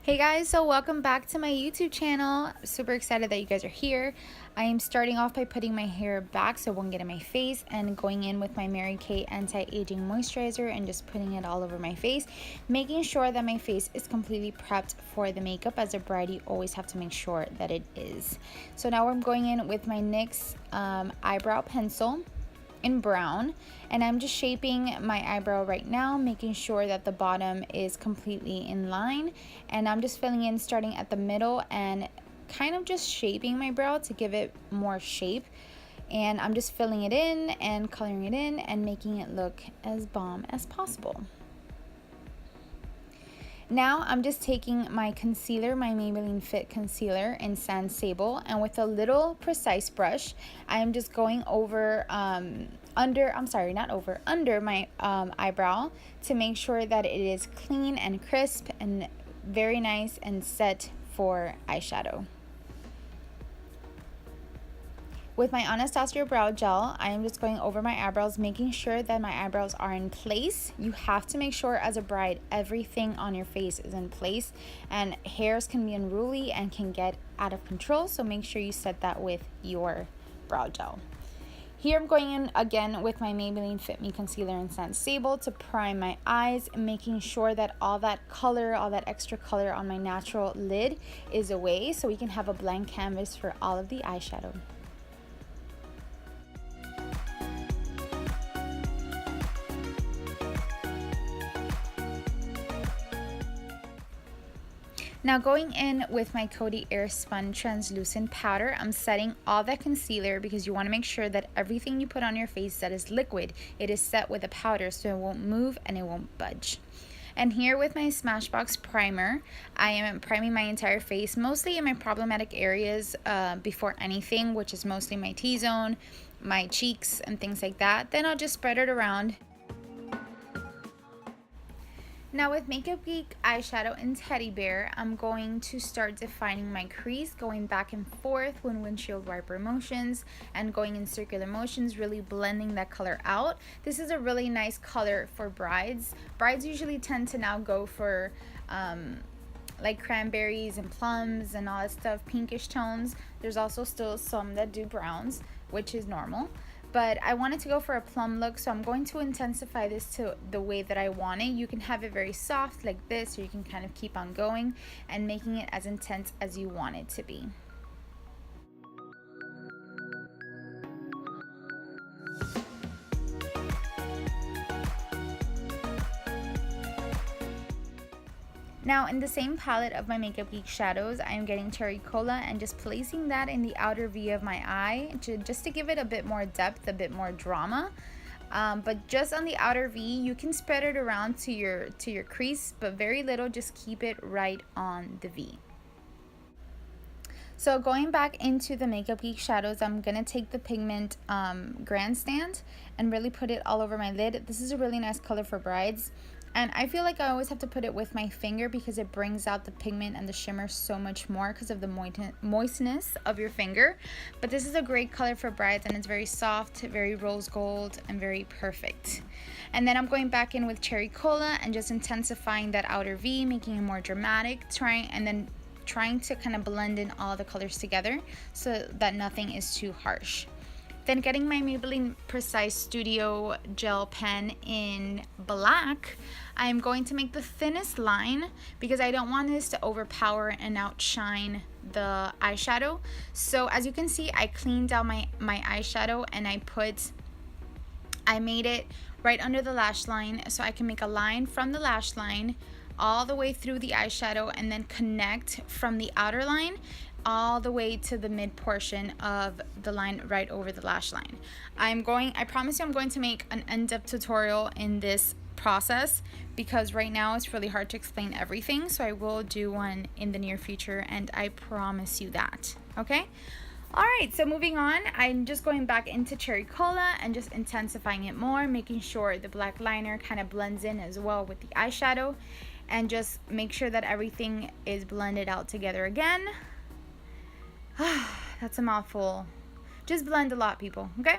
Hey guys, so welcome back to my YouTube channel. Super excited that you guys are here. I am starting off by putting my hair back so it won't get in my face and going in with my Mary Kay anti-aging moisturizer and just putting it all over my face, making sure that my face is completely prepped for the makeup. As a bride, you always have to make sure that it is. So now I'm going in with my NYX eyebrow pencil in brown, and I'm just shaping my eyebrow right now, making sure that the bottom is completely in line, and I'm just filling in starting at the middle and kind of just shaping my brow to give it more shape. And I'm just filling it in and coloring it in and making it look as bomb as possible. Now I'm just taking my concealer, my Maybelline Fit concealer in Sand Sable, and with a little precise brush, I am just going over under my eyebrow to make sure that it is clean and crisp and very nice and set for eyeshadow. With my Anastasia Brow Gel, I am just going over my eyebrows, making sure that my eyebrows are in place. You have to make sure as a bride, everything on your face is in place, and hairs can be unruly and can get out of control, so make sure you set that with your brow gel. Here I'm going in again with my Maybelline Fit Me Concealer in Sand Sable to prime my eyes, making sure that all that color, all that extra color on my natural lid is away so we can have a blank canvas for all of the eyeshadow. Now going in with my Cody Airpsun translucent powder, I'm setting all that concealer because you want to make sure that everything you put on your face that is liquid, it is set with a powder so it won't move and it won't budge. And here with my Smashbox primer, I am priming my entire face, mostly in my problematic areas before anything, which is mostly my T-zone, my cheeks, and things like that. Then I'll just spread it around. Now with Makeup Geek eyeshadow in Teddy Bear, I'm going to start defining my crease, going back and forth with windshield wiper motions and going in circular motions, really blending that color out. This is a really nice color for brides. Brides usually tend to now go for like cranberries and plums and all that stuff, pinkish tones. There's also still some that do browns, which is normal. But I wanted to go for a plum look, so I'm going to intensify this to the way that I want it. You can have it very soft like this, or you can kind of keep on going and making it as intense as you want it to be. Now in the same palette of my Makeup Geek shadows, I am getting Cherry Cola and just placing that in the outer V of my eye just to give it a bit more depth, a bit more drama. But just on the outer V, you can spread it around to your crease, but very little, just keep it right on the V. So going back into the Makeup Geek shadows, I'm going to take the pigment Grandstand and really put it all over my lid. This is a really nice color for brides. And I feel like I always have to put it with my finger because it brings out the pigment and the shimmer so much more because of the moistness of your finger. But this is a great color for brides, and it's very soft, very rose gold, and very perfect. And then I'm going back in with Cherry Cola and just intensifying that outer V, making it more dramatic, trying to kind of blend in all the colors together so that nothing is too harsh. Then getting my Maybelline Precise Studio Gel Pen in black, I'm going to make the thinnest line because I don't want this to overpower and outshine the eyeshadow. So as you can see, I cleaned out my eyeshadow and I made it right under the lash line so I can make a line from the lash line all the way through the eyeshadow and then connect from the outer line all the way to the mid portion of the line right over the lash line. I promise you I'm going to make an in-depth tutorial in this process because right now it's really hard to explain everything, so I will do one in the near future, and I promise you that, okay? Alright, so moving on, I'm just going back into Cherry Cola and just intensifying it more, making sure the black liner kind of blends in as well with the eyeshadow, and just make sure that everything is blended out together again. That's a mouthful. Just blend a lot, people, okay?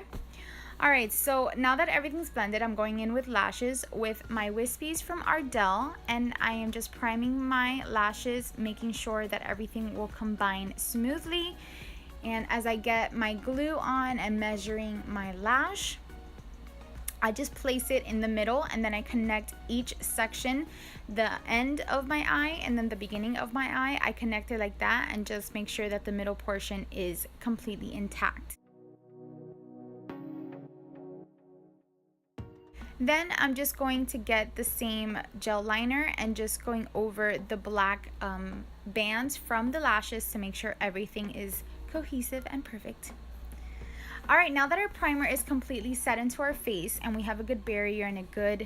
Alright, so now that everything's blended, I'm going in with lashes with my Wispies from Ardell, and I am just priming my lashes, making sure that everything will combine smoothly. And as I get my glue on and measuring my lash, I just place it in the middle, and then I connect each section, the end of my eye and then the beginning of my eye. I connect it like that and just make sure that the middle portion is completely intact. Then I'm just going to get the same gel liner and just going over the black bands from the lashes to make sure everything is cohesive and perfect. Alright, now that our primer is completely set into our face and we have a good barrier and a good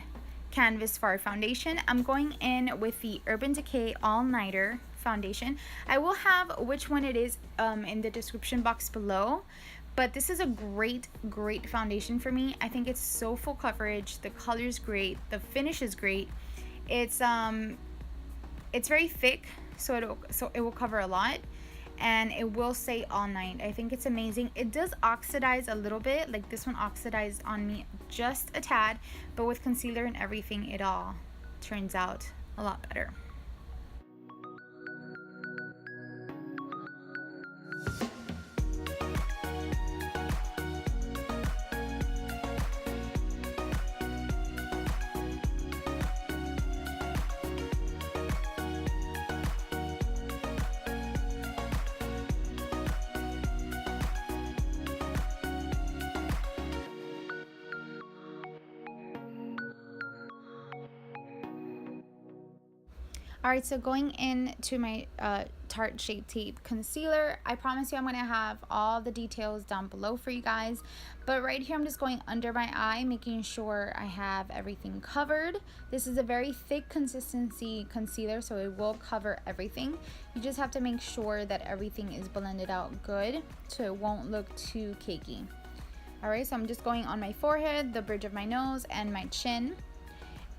canvas for our foundation, I'm going in with the Urban Decay All Nighter foundation. I will have which one it is in the description box below. But this is a great foundation for me. I think it's so full coverage. The color is great. The finish is great. It's very thick, so it will cover a lot, and it will stay all night. I think it's amazing. It does oxidize a little bit. Like this one oxidized on me just a tad, but with concealer and everything, it all turns out a lot better. Alright, so going into my Tarte Shape Tape Concealer, I promise you I'm going to have all the details down below for you guys. But right here I'm just going under my eye, making sure I have everything covered. This is a very thick consistency concealer, so it will cover everything. You just have to make sure that everything is blended out good so it won't look too cakey. Alright, so I'm just going on my forehead, the bridge of my nose, and my chin.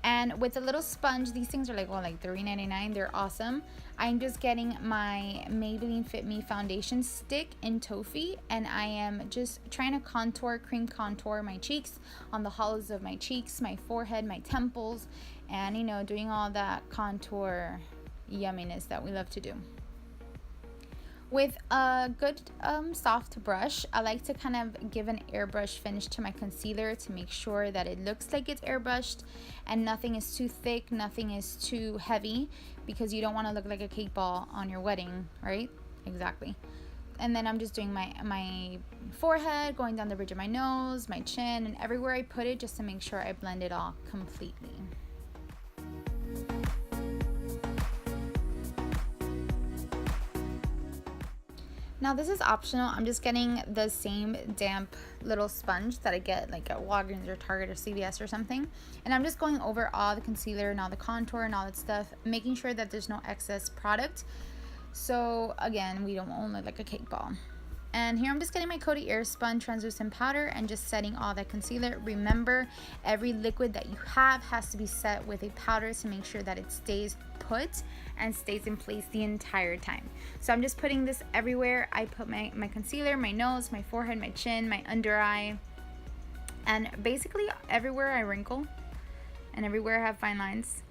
And with a little sponge, these things are like, well, like $3.99. They're awesome. I'm just getting my Maybelline Fit Me foundation stick in Toffee, and I am just trying to cream contour my cheeks, on the hollows of my cheeks, my forehead, my temples, and you know, doing all that contour yumminess that we love to do. With a good soft brush, I like to kind of give an airbrush finish to my concealer to make sure that it looks like it's airbrushed and nothing is too thick, nothing is too heavy, because you don't want to look like a cake ball on your wedding, right? Exactly. And then I'm just doing my forehead, going down the bridge of my nose, my chin, and everywhere I put it, just to make sure I blend it all completely. Now this is optional. I'm just getting the same damp little sponge that I get like at Walgreens or Target or CVS or something. And I'm just going over all the concealer and all the contour and all that stuff, making sure that there's no excess product. So again, we don't want to look like a cake ball. And here I'm just getting my Cody Airspun translucent powder and just setting all that concealer. Remember, every liquid that you have has to be set with a powder to make sure that it stays put and stays in place the entire time. So I'm just putting this everywhere. I put my concealer, my nose, my forehead, my chin, my under eye, and basically everywhere I wrinkle and everywhere I have fine lines.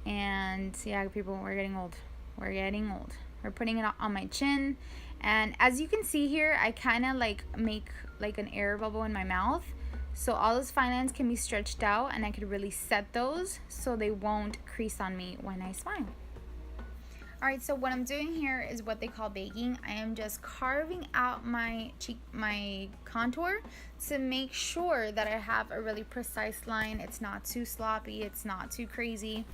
And yeah, people, we're getting old. We're getting old. We're putting it on my chin. And as you can see here, I kind of like make like an air bubble in my mouth. So all those fine lines can be stretched out, and I could really set those so they won't crease on me when I smile. Alright, so what I'm doing here is what they call baking. I am just carving out my cheek, my contour, to make sure that I have a really precise line. It's not too sloppy, it's not too crazy.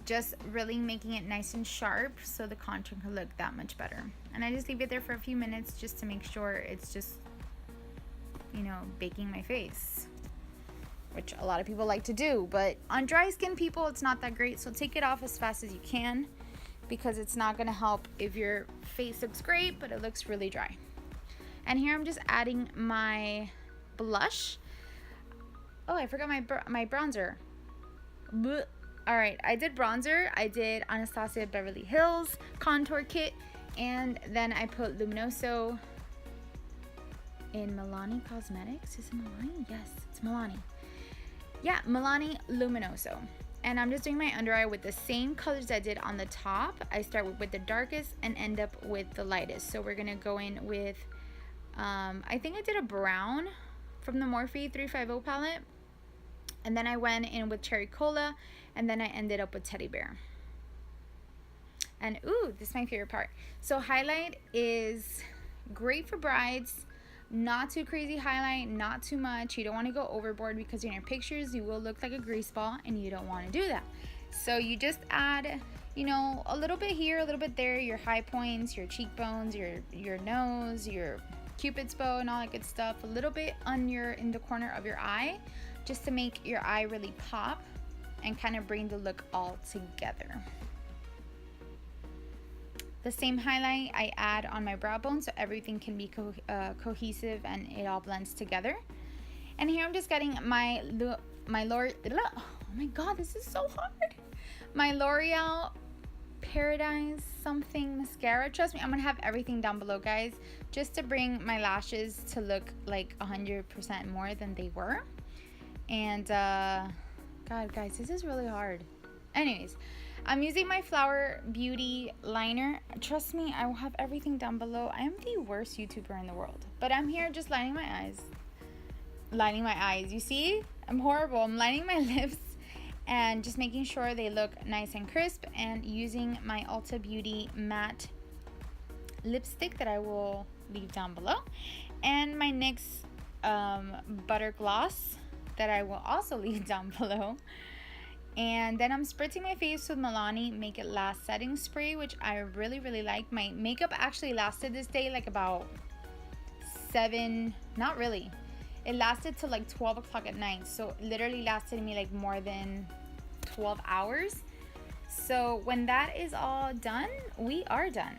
Just really making it nice and sharp so the contour can look that much better. And I just leave it there for a few minutes just to make sure it's just, you know, baking my face, which a lot of people like to do. But on dry skin people, it's not that great, so take it off as fast as you can, because it's not going to help if your face looks great but it looks really dry. And here I'm just adding my blush. Oh, I forgot my bronzer. Blech. Alright, I did bronzer. I did Anastasia Beverly Hills contour kit, and then I put Luminoso in Milani Cosmetics. Is it Milani? Yes, it's Milani. Yeah, Milani Luminoso. And I'm just doing my under eye with the same colors I did on the top. I start with the darkest and end up with the lightest. So we're gonna go in with, I think I did a brown from the Morphe 350 palette. And then I went in with Cherry Cola, and then I ended up with Teddy Bear. And ooh, this is my favorite part. So highlight is great for brides. Not too crazy highlight, not too much. You don't want to go overboard because in your pictures you will look like a grease ball, and you don't want to do that. So you just add, you know, a little bit here, a little bit there, your high points, your cheekbones, your nose, your cupid's bow and all that good stuff. A little bit in the corner of your eye, just to make your eye really pop and kind of bring the look all together. The same highlight I add on my brow bone so everything can be cohesive and it all blends together. And here I'm just getting my oh my god, this is so hard. My L'Oreal Paradise something mascara. Trust me, I'm gonna have everything down below, guys, just to bring my lashes to look like 100% more than they were. And god, guys, this is really hard. Anyways, I'm using my Flower Beauty liner. Trust me, I will have everything down below. I am the worst YouTuber in the world, but I'm here just lining my eyes. Lining my eyes, you see? I'm horrible. I'm lining my lips and just making sure they look nice and crisp, and using my Ulta Beauty matte lipstick that I will leave down below, and my NYX butter gloss that I will also leave down below. And then I'm spritzing my face with Milani Make It Last setting spray, which I really like. My makeup actually lasted this day like about 7, not really, it lasted till like 12 o'clock at night, so it literally lasted me like more than 12 hours. So when that is all done, we are done.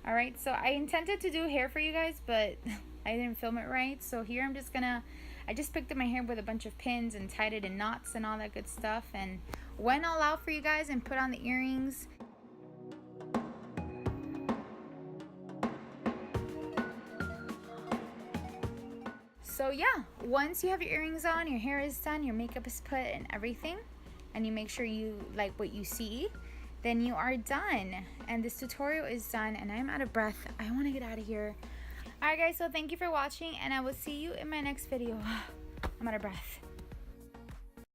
Alright, so I intended to do hair for you guys, but I didn't film it right. So here I just picked up my hair with a bunch of pins and tied it in knots and all that good stuff, and went all out for you guys and put on the earrings. So yeah, once you have your earrings on, your hair is done, your makeup is put and everything, and you make sure you like what you see, then you are done. And this tutorial is done, and I'm out of breath. I want to get out of here. Alright guys, so thank you for watching, and I will see you in my next video. I'm out of breath.